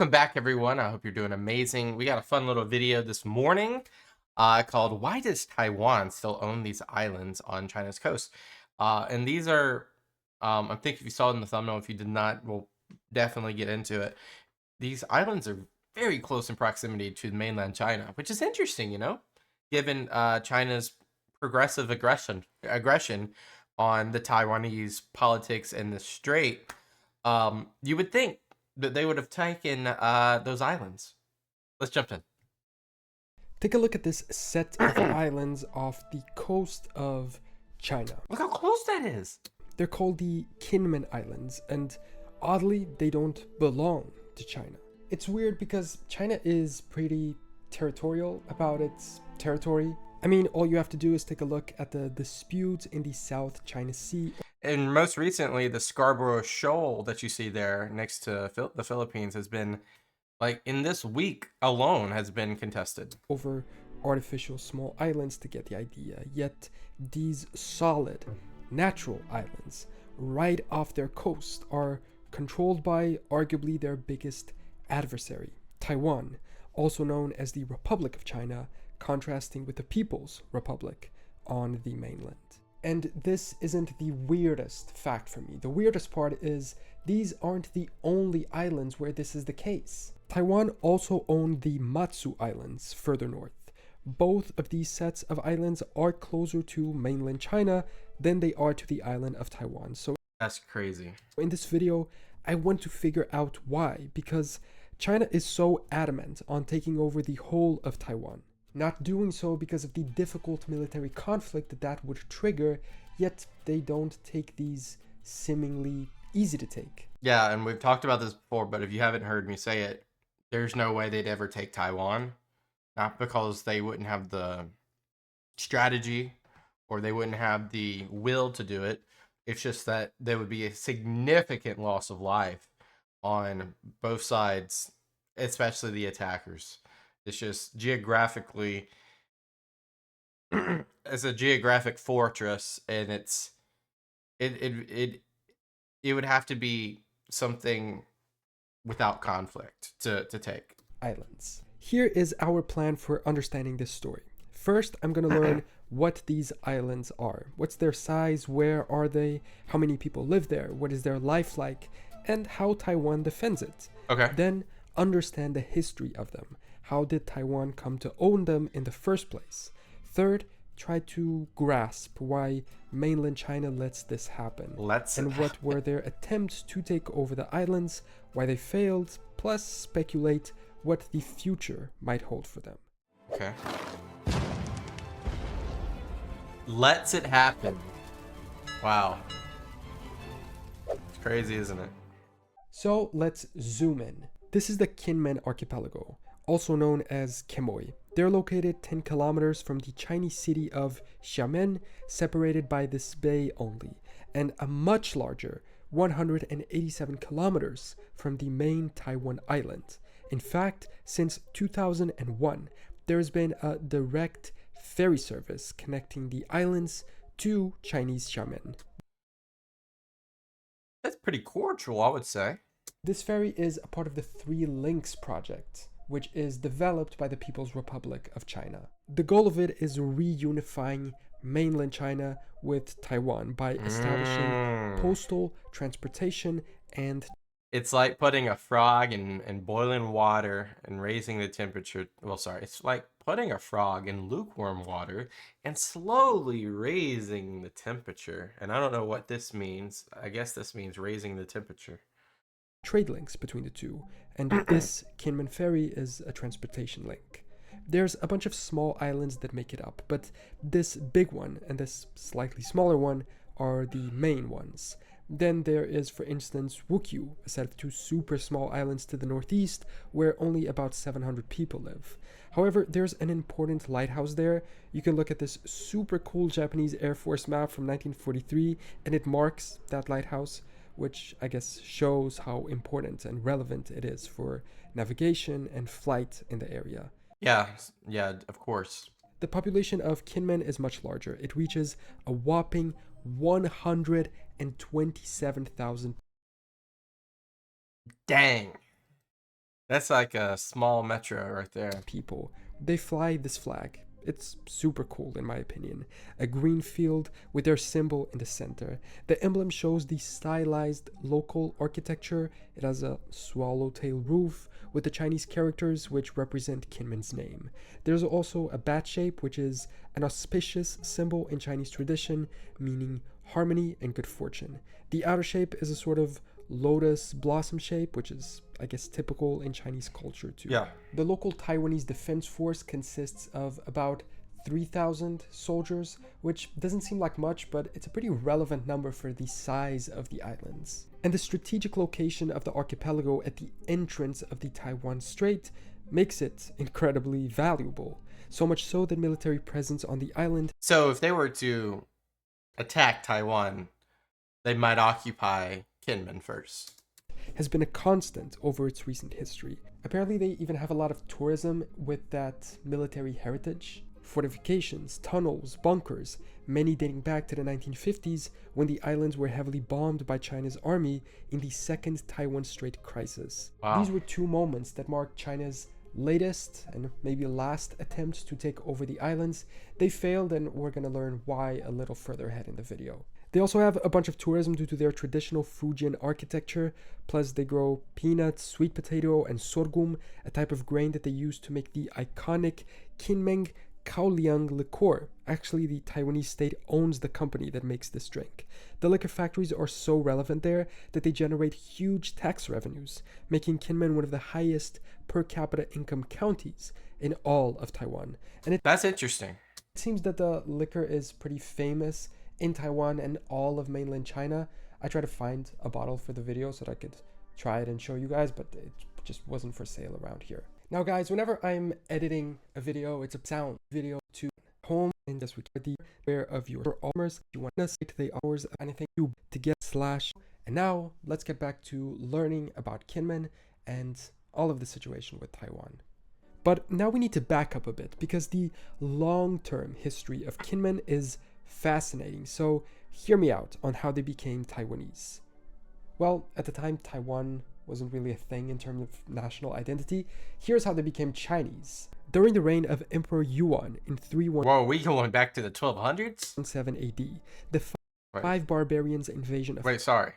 Welcome back, everyone. I hope you're doing amazing. We got a fun little video this morning called Why Does Taiwan Still Own These Islands on China's Coast? And these are, I think if you saw it in the thumbnail, if you did not, we'll definitely get into it. These islands are very close in proximity to mainland China, which is interesting, given China's progressive aggression on the Taiwanese politics and the Strait. You would think that they would have taken those islands. Let's jump in. Take a look at this set of islands off the coast of China. Look how close that is. They're called the Kinmen Islands, and oddly, they don't belong to China. It's weird because China is pretty territorial about its territory. I mean, all you have to do is take a look at the dispute in the South China Sea. And most recently, the Scarborough Shoal that you see there next to the Philippines has been, like, in this week alone, has been contested. Over artificial small islands to get the idea. Yet these solid, natural islands right off their coast are controlled by arguably their biggest adversary, Taiwan, also known as the Republic of China, contrasting with the People's Republic on the mainland. And this isn't the weirdest fact for me. The weirdest part is these aren't the only islands where this is the case. Taiwan also owned the Matsu Islands further north. Both of these sets of islands are closer to mainland China than they are to the island of Taiwan. So that's crazy. In this video, I want to figure out why, because China is so adamant on taking over the whole of Taiwan. Not doing so because of the difficult military conflict that would trigger, yet they don't take these seemingly easy to take. Yeah, and we've talked about this before, but if you haven't heard me say it, there's no way they'd ever take Taiwan. Not because they wouldn't have the strategy or they wouldn't have the will to do it. It's just that there would be a significant loss of life on both sides, especially the attackers. It's just geographically, it's a geographic fortress, and it would have to be something without conflict to take. Islands. Here is our plan for understanding this story. First, I'm going to learn what these islands are. What's their size? Where are they? How many people live there? What is their life like? And how Taiwan defends it. Okay. Then understand the history of them. How did Taiwan come to own them in the first place? Third, try to grasp why mainland China lets this happen. And what were their attempts to take over the islands, why they failed, plus speculate what the future might hold for them. Okay. Lets it happen. Wow. It's crazy, isn't it? So let's zoom in. This is the Kinmen archipelago, also known as Quemoy. They're located 10 kilometers from the Chinese city of Xiamen, separated by this bay only, and a much larger 187 kilometers from the main Taiwan island. In fact, since 2001, there's been a direct ferry service connecting the islands to Chinese Xiamen. That's pretty cordial, I would say. This ferry is a part of the Three Links project, which is developed by the People's Republic of China. The goal of it is reunifying mainland China with Taiwan by establishing postal, transportation, and... It's like putting a frog in boiling water and raising the temperature. Well, sorry, it's like putting a frog in lukewarm water and slowly raising the temperature. And I don't know what this means. I guess this means raising the temperature. Trade links between the two, and this Kinmen ferry is a transportation link. There's a bunch of small islands that make it up, but this big one and this slightly smaller one are the main ones. Then there is, for instance, Wukyu, a set of two super small islands to the northeast where only about 700 people live. However, there's an important lighthouse there. You can look at this super cool Japanese Air Force map from 1943, and it marks that lighthouse, which I guess shows how important and relevant it is for navigation and flight in the area. Yeah, of course. The population of Kinmen is much larger. It reaches a whopping 127,000. Dang. That's like a small metro right there. people. They fly this flag. It's super cool, in my opinion. A green field with their symbol in the center. The emblem shows the stylized local architecture. It has a swallowtail roof with the Chinese characters which represent Kinmen's name. There's also a bat shape, which is an auspicious symbol in Chinese tradition, meaning harmony and good fortune. The outer shape is a sort of lotus blossom shape, which is, I guess, typical in Chinese culture too. Yeah. The local Taiwanese defense force consists of about 3,000 soldiers, which doesn't seem like much, but it's a pretty relevant number for the size of the islands. And the strategic location of the archipelago at the entrance of the Taiwan Strait makes it incredibly valuable. So much so that military presence on the island. So if they were to attack Taiwan, they might occupy Kinmen first. Has been a constant over its recent history. Apparently, they even have a lot of tourism with that military heritage. Fortifications, tunnels, bunkers, many dating back to the 1950s when the islands were heavily bombed by China's army in the Second Taiwan Strait crisis. Wow. These were two moments that marked China's latest and maybe last attempt to take over the islands. They failed, and we're going to learn why a little further ahead in the video. They also have a bunch of tourism due to their traditional Fujian architecture, plus they grow peanuts, sweet potato, and sorghum, a type of grain that they use to make the iconic Kinmen Kaoliang liqueur. Actually, the Taiwanese state owns the company that makes this drink. The liquor factories are so relevant there that they generate huge tax revenues, making Kinmen one of the highest per capita income counties in all of Taiwan. And That's interesting. It seems that the liquor is pretty famous in Taiwan and all of mainland China. I tried to find a bottle for the video so that I could try it and show you guys, but it just wasn't for sale around here. Now guys, whenever I'm editing a video, it's a sound video to home and just record the aware of your armors. You want to say to the hours of anything to get slash. And now let's get back to learning about Kinmen and all of the situation with Taiwan. But now we need to back up a bit because the long-term history of Kinmen is fascinating. So hear me out on how they became Taiwanese. Well, at the time, Taiwan wasn't really a thing in terms of national identity. Here's how they became Chinese. During the reign of Emperor Yuan in 317 Whoa, we going back to the 1200s? AD, the five barbarians invasion of... Wait, sorry.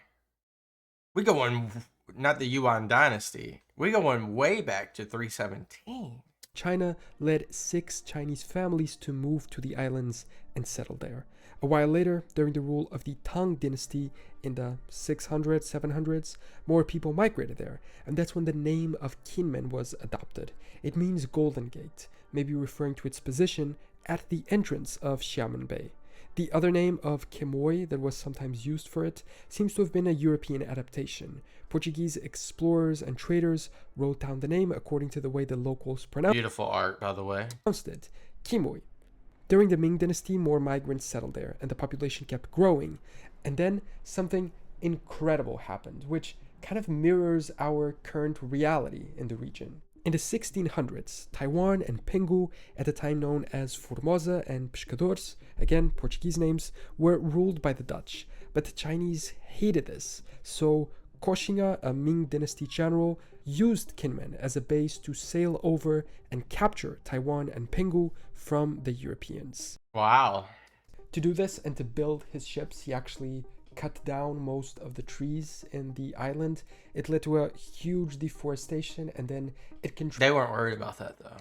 We going, not the Yuan dynasty. We going way back to 317. China led 6 Chinese families to move to the islands and settle there. A while later, during the rule of the Tang dynasty in the 600s, 700s, more people migrated there, and that's when the name of Kinmen was adopted. It means Golden Gate, maybe referring to its position at the entrance of Xiamen Bay. The other name of Quemoy that was sometimes used for it seems to have been a European adaptation. Portuguese explorers and traders wrote down the name according to the way the locals pronounced Beautiful art, by the way. it, Quemoy. During the Ming dynasty, more migrants settled there, and the population kept growing. And then something incredible happened, which kind of mirrors our current reality in the region. In the 1600s, Taiwan and Penghu, at the time known as Formosa and Pescadores, again Portuguese names, were ruled by the Dutch. But the Chinese hated this, so Koxinga, a Ming dynasty general, used Kinmen as a base to sail over and capture Taiwan and Penghu from the Europeans. Wow. To do this and to build his ships, he actually cut down most of the trees in the island. It led to a huge deforestation, and then it They weren't worried about that, though.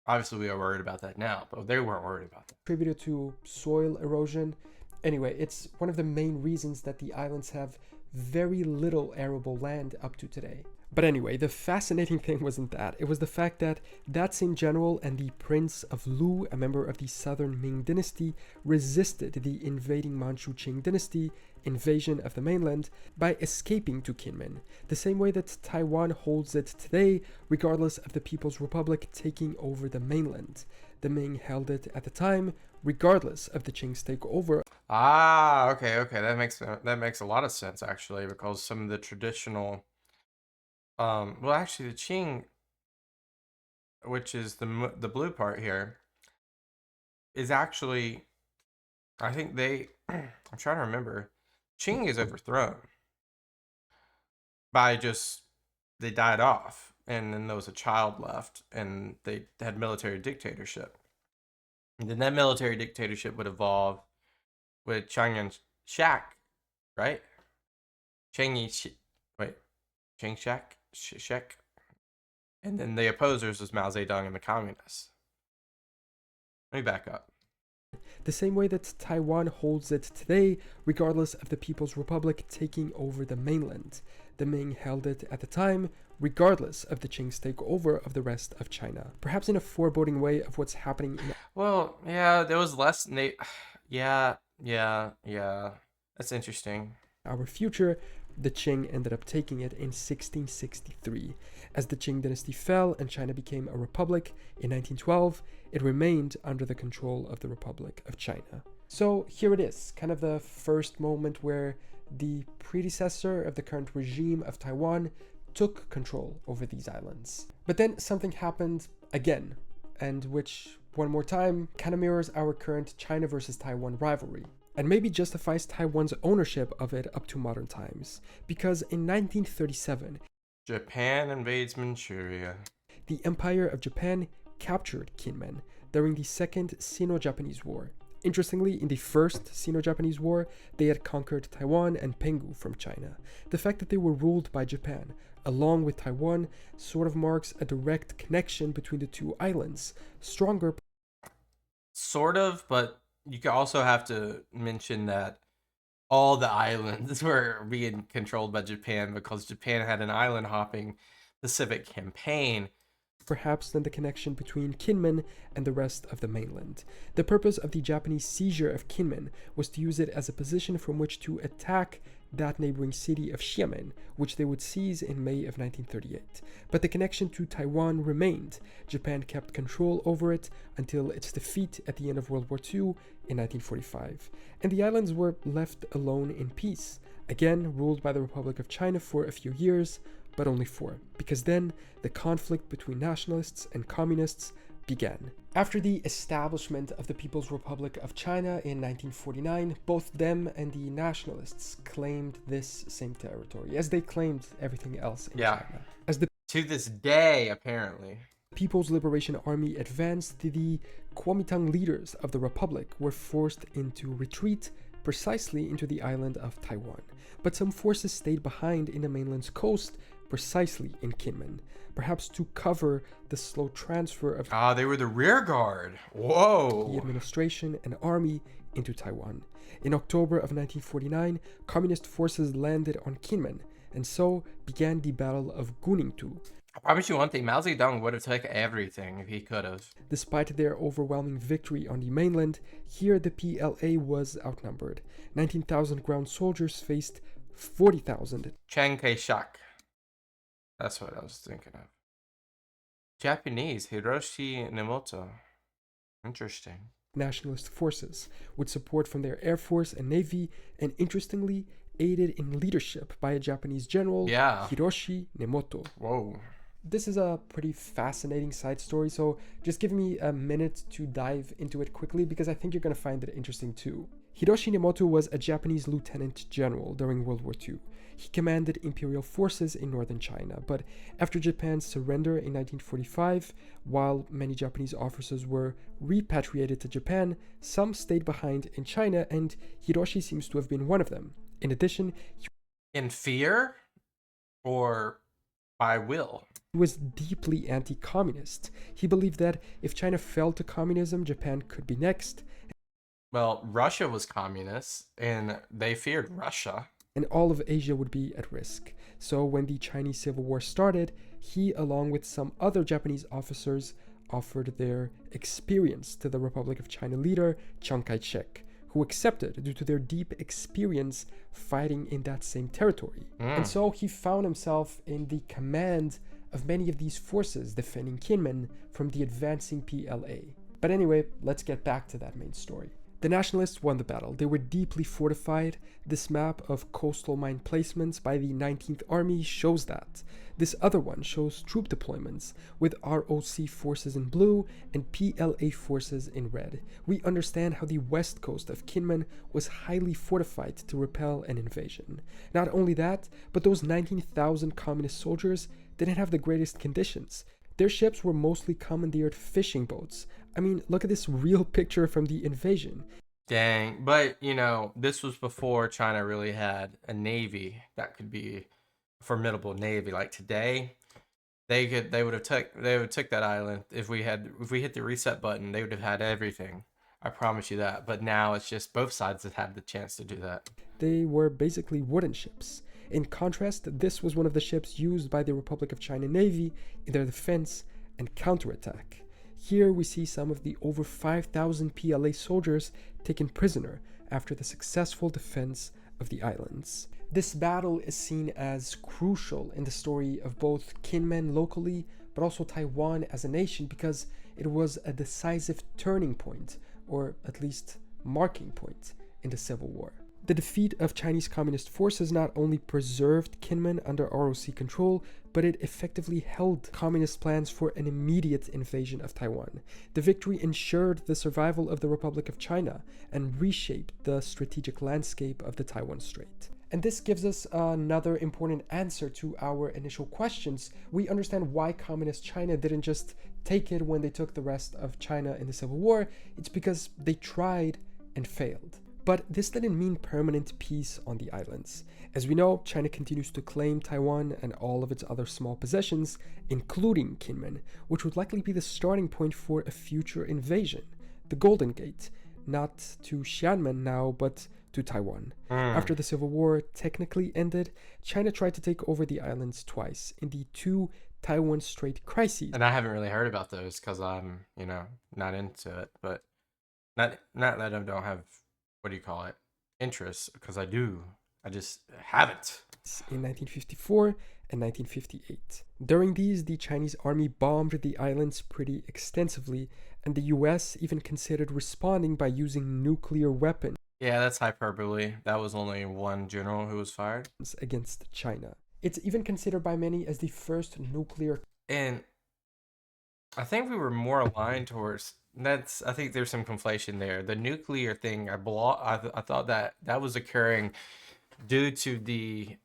Obviously, we are worried about that now, but they weren't worried about that. Contributed to soil erosion. Anyway, it's one of the main reasons that the islands have very little arable land up to today. But anyway, the fascinating thing wasn't that. It was the fact that that same general and the Prince of Lu, a member of the southern Ming dynasty, resisted the invading Manchu Qing dynasty invasion of the mainland by escaping to Kinmen, the same way that Taiwan holds it today, regardless of the People's Republic taking over the mainland. The Ming held it at the time, regardless of the Qing's takeover. Ah, okay. That makes a lot of sense, actually, because some of the traditional... well, actually, the Qing, which is the blue part here, is actually, I think they, I'm trying to remember, Qing is overthrown by just, they died off. and then there was a child left, and they had military dictatorship. And then that military dictatorship would evolve with Chiang and Shak, right? Chiang wait, Chiang Shek, and then the opposers was Mao Zedong and the communists. Let me back up. The same way that Taiwan holds it today, regardless of the People's Republic taking over the mainland. The Ming held it at the time, regardless of the Qing's takeover of the rest of China. Perhaps in a foreboding way of what's happening in... Well, yeah, there was less... Yeah. That's interesting. Our future, the Qing ended up taking it in 1663. As the Qing dynasty fell and China became a republic in 1912, it remained under the control of the Republic of China. So here it is, kind of the first moment where the predecessor of the current regime of Taiwan took control over these islands. But then something happened again, and which, one more time, kind of mirrors our current China versus Taiwan rivalry, and maybe justifies Taiwan's ownership of it up to modern times. Because in 1937, Japan invades Manchuria. The Empire of Japan captured Kinmen during the Second Sino-Japanese War. Interestingly, in the First Sino-Japanese War, they had conquered Taiwan and Penghu from China. The fact that they were ruled by Japan, along with Taiwan, sort of marks a direct connection between the two islands. Stronger... Sort of, but you also have to mention that all the islands were being controlled by Japan because Japan had an island hopping Pacific campaign. Perhaps than the connection between Kinmen and the rest of the mainland. The purpose of the Japanese seizure of Kinmen was to use it as a position from which to attack that neighboring city of Xiamen, which they would seize in May of 1938. But the connection to Taiwan remained. Japan kept control over it until its defeat at the end of World War II in 1945. And the islands were left alone in peace, again ruled by the Republic of China for a few years, but only 4, because then the conflict between nationalists and communists began. After the establishment of the People's Republic of China in 1949, both them and the nationalists claimed this same territory, as they claimed everything else in China. As the to this day, apparently. People's Liberation Army advanced, the Kuomintang leaders of the Republic were forced into retreat precisely into the island of Taiwan. But some forces stayed behind in the mainland's coast, precisely in Kinmen, perhaps to cover the slow transfer of they were the rear guard. Whoa. The administration and army into Taiwan. In October of 1949, communist forces landed on Kinmen, and so began the Battle of Guningtu. I promise you one thing, Mao Zedong would have taken everything if he could have. Despite their overwhelming victory on the mainland, here the PLA was outnumbered. 19,000 ground soldiers faced 40,000. Chiang Kai-shek. That's what I was thinking of. Japanese, Hiroshi Nemoto. Interesting. Nationalist forces, with support from their air force and navy, and interestingly, aided in leadership by a Japanese general, Hiroshi Nemoto. Whoa. This is a pretty fascinating side story, so just give me a minute to dive into it quickly because I think you're going to find it interesting too. Hiroshi Nemoto was a Japanese lieutenant general during World War II. He commanded imperial forces in northern China, but after Japan's surrender in 1945, while many Japanese officers were repatriated to Japan, some stayed behind in China, and Hiroshi seems to have been one of them. In addition, in fear or by will? He was deeply anti-communist. He believed that if China fell to communism, Japan could be next. Well, Russia was communist, and they feared Russia. And all of Asia would be at risk. So when the Chinese Civil War started, he, along with some other Japanese officers, offered their experience to the Republic of China leader, Chiang Kai-shek, who accepted due to their deep experience fighting in that same territory. And so he found himself in the command of many of these forces defending Kinmen from the advancing PLA. But anyway, let's get back to that main story. The Nationalists won the battle. They were deeply fortified. This map of coastal mine placements by the 19th Army shows that. This other one shows troop deployments, with ROC forces in blue and PLA forces in red. We understand how the west coast of Kinmen was highly fortified to repel an invasion. Not only that, but those 19,000 communist soldiers didn't have the greatest conditions. Their ships were mostly commandeered fishing boats. I mean, look at this real picture from the invasion. Dang. But, you know, this was before China really had a navy that could be a formidable navy. Like today, they would have took that island if we hit the reset button, they would have had everything. I promise you that. But now it's just both sides that had the chance to do that. They were basically wooden ships. In contrast, this was one of the ships used by the Republic of China Navy in their defense and counterattack. Here we see some of the over 5,000 PLA soldiers taken prisoner after the successful defense of the islands. This battle is seen as crucial in the story of both Kinmen locally, but also Taiwan as a nation, because it was a decisive turning point, or at least marking point, in the Civil War. The defeat of Chinese Communist forces not only preserved Kinmen under ROC control, but it effectively held Communist plans for an immediate invasion of Taiwan. The victory ensured the survival of the Republic of China and reshaped the strategic landscape of the Taiwan Strait. And this gives us another important answer to our initial questions. We understand why Communist China didn't just take it when they took the rest of China in the Civil War. It's because they tried and failed. But this didn't mean permanent peace on the islands. As we know, China continues to claim Taiwan and all of its other small possessions, including Kinmen, which would likely be the starting point for a future invasion. The Golden Gate, not to Xianmen now, but to Taiwan. After the Civil War technically ended, China tried to take over the islands twice in the two Taiwan Strait crises. And I haven't really heard about those because I'm, not into it. But not that I don't have, what do you call it, interest, because I do. I just haven't. In 1954 and 1958. During these, the Chinese army bombed the islands pretty extensively, and the US even considered responding by using nuclear weapons. Yeah, that's hyperbole. That was only one general who was fired. Against China. It's even considered by many as the first nuclear. And I think we were more aligned towards I think there's some conflation there. The nuclear thing, I thought that was occurring due to the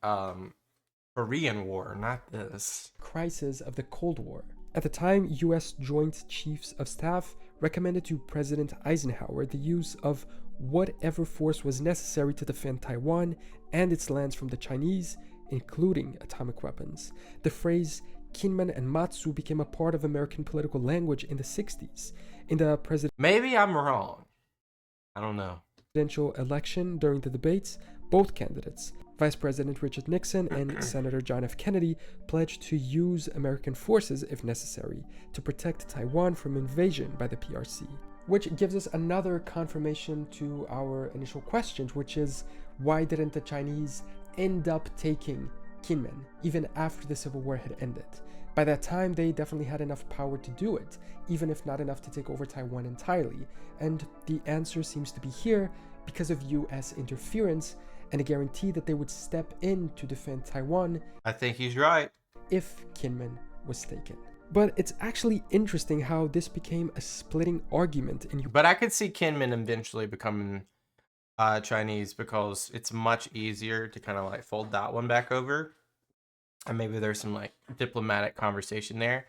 Korean War, not this crisis of the Cold War. At the time, US Joint Chiefs of Staff recommended to President Eisenhower the use of whatever force was necessary to defend Taiwan and its lands from the Chinese, including atomic weapons. The phrase Kinmen and Matsu became a part of American political language in the 60s. In the Maybe I'm wrong. I don't know. Presidential election during the debates, both candidates, Vice President Richard Nixon and Senator John F. Kennedy, pledged to use American forces if necessary to protect Taiwan from invasion by the PRC. Which gives us another confirmation to our initial questions, which is, why didn't the Chinese end up taking Kinmen even after the Civil War had ended? By that time, they definitely had enough power to do it, even if not enough to take over Taiwan entirely. And the answer seems to be here because of US interference and a guarantee that they would step in to defend Taiwan. I think he's right. If Kinmen was taken. But it's actually interesting how this became a splitting argument in. But I could see Kinmen eventually becoming Chinese, because it's much easier to kind of like fold that one back over. And maybe there's some like diplomatic conversation there.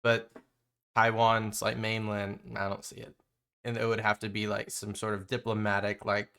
But Taiwan's like mainland, I don't see it. And it would have to be like some sort of diplomatic like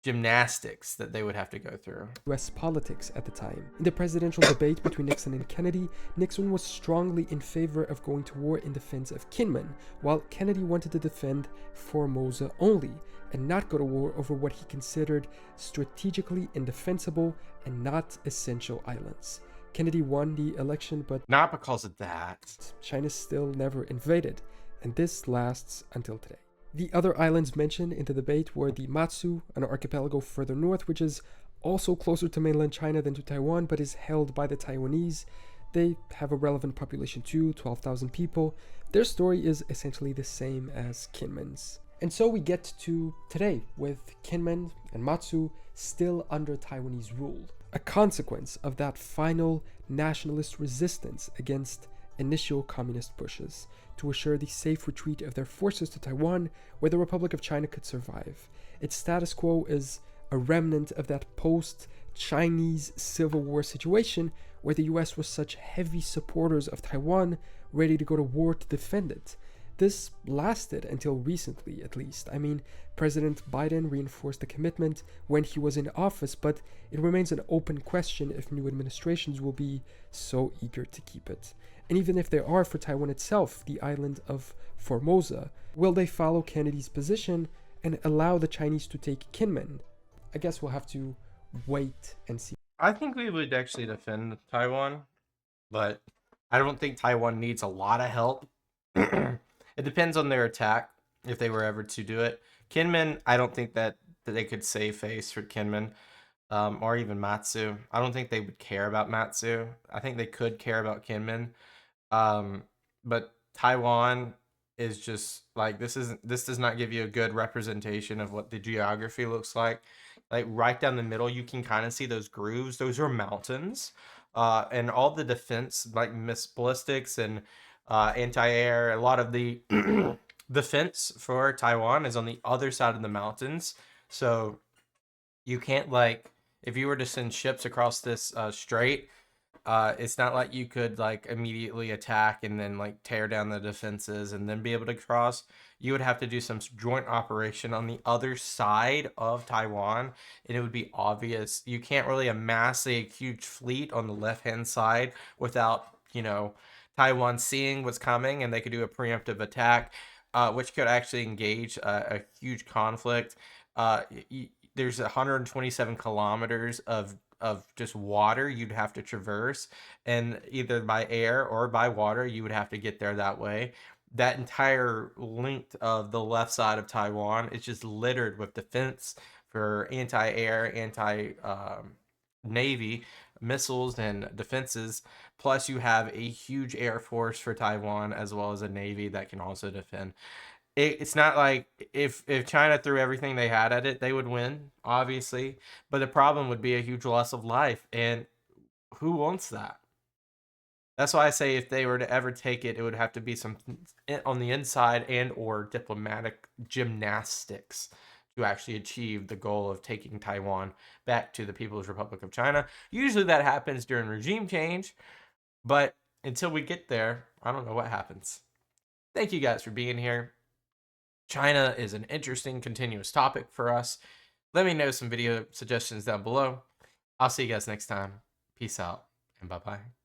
gymnastics that they would have to go through. US politics at the time. In the presidential debate between Nixon and Kennedy, Nixon was strongly in favor of going to war in defense of Kinmen, while Kennedy wanted to defend Formosa only and not go to war over what he considered strategically indefensible and not essential islands. Kennedy won the election, but not because of that. China still never invaded, and this lasts until today. The other islands mentioned in the debate were the Matsu, an archipelago further north, which is also closer to mainland China than to Taiwan, but is held by the Taiwanese. They have a relevant population too, 12,000 people. Their story is essentially the same as Kinmen's. And so we get to today, with Kinmen and Matsu still under Taiwanese rule. A consequence of that final nationalist resistance against initial communist pushes to assure the safe retreat of their forces to Taiwan, where the Republic of China could survive. Its status quo is a remnant of that post-Chinese Civil War situation where the US was such heavy supporters of Taiwan, ready to go to war to defend it. This lasted until recently, at least. I mean, President Biden reinforced the commitment when he was in office, but it remains an open question if new administrations will be so eager to keep it. And even if they are for Taiwan itself, the island of Formosa, will they follow Kennedy's position and allow the Chinese to take Kinmen? I guess we'll have to wait and see. I think we would actually defend Taiwan, but I don't think Taiwan needs a lot of help. It depends on their attack if they were ever to do it. Kinmen, I don't think that they could save face for Kinmen, or even Matsu. I don't think they would care about Matsu. I think they could care about Kinmen, but Taiwan is just like this does not give you a good representation of what the geography looks like. Like right down the middle, you can kind of see those grooves. Those are mountains, and all the defense, like miss ballistics and anti-air. A lot of the defense for Taiwan is on the other side of the mountains, so you can't like if you were to send ships across this strait, it's not like you could like immediately attack and then like tear down the defenses and then be able to cross. You would have to do some joint operation on the other side of Taiwan, and it would be obvious. You can't really amass a huge fleet on the left hand side without, Taiwan seeing what's coming, and they could do a preemptive attack, which could actually engage a huge conflict. There's 127 kilometers of just water you'd have to traverse, and either by air or by water you would have to get there that way. That entire length of the left side of Taiwan is just littered with defense for anti-air, anti-navy missiles and defenses. Plus you have a huge air force for Taiwan as well as a navy that can also defend. It's not like if China threw everything they had at it, they would win, obviously. But the problem would be a huge loss of life, and who wants that? That's why I say if they were to ever take it, it would have to be some on the inside and or diplomatic gymnastics to actually achieve the goal of taking Taiwan back to the People's Republic of China. Usually that happens during regime change, but until we get there, I don't know what happens. Thank you guys for being here. China is an interesting continuous topic for us. Let me know some video suggestions down below. I'll see you guys next time. Peace out and bye-bye.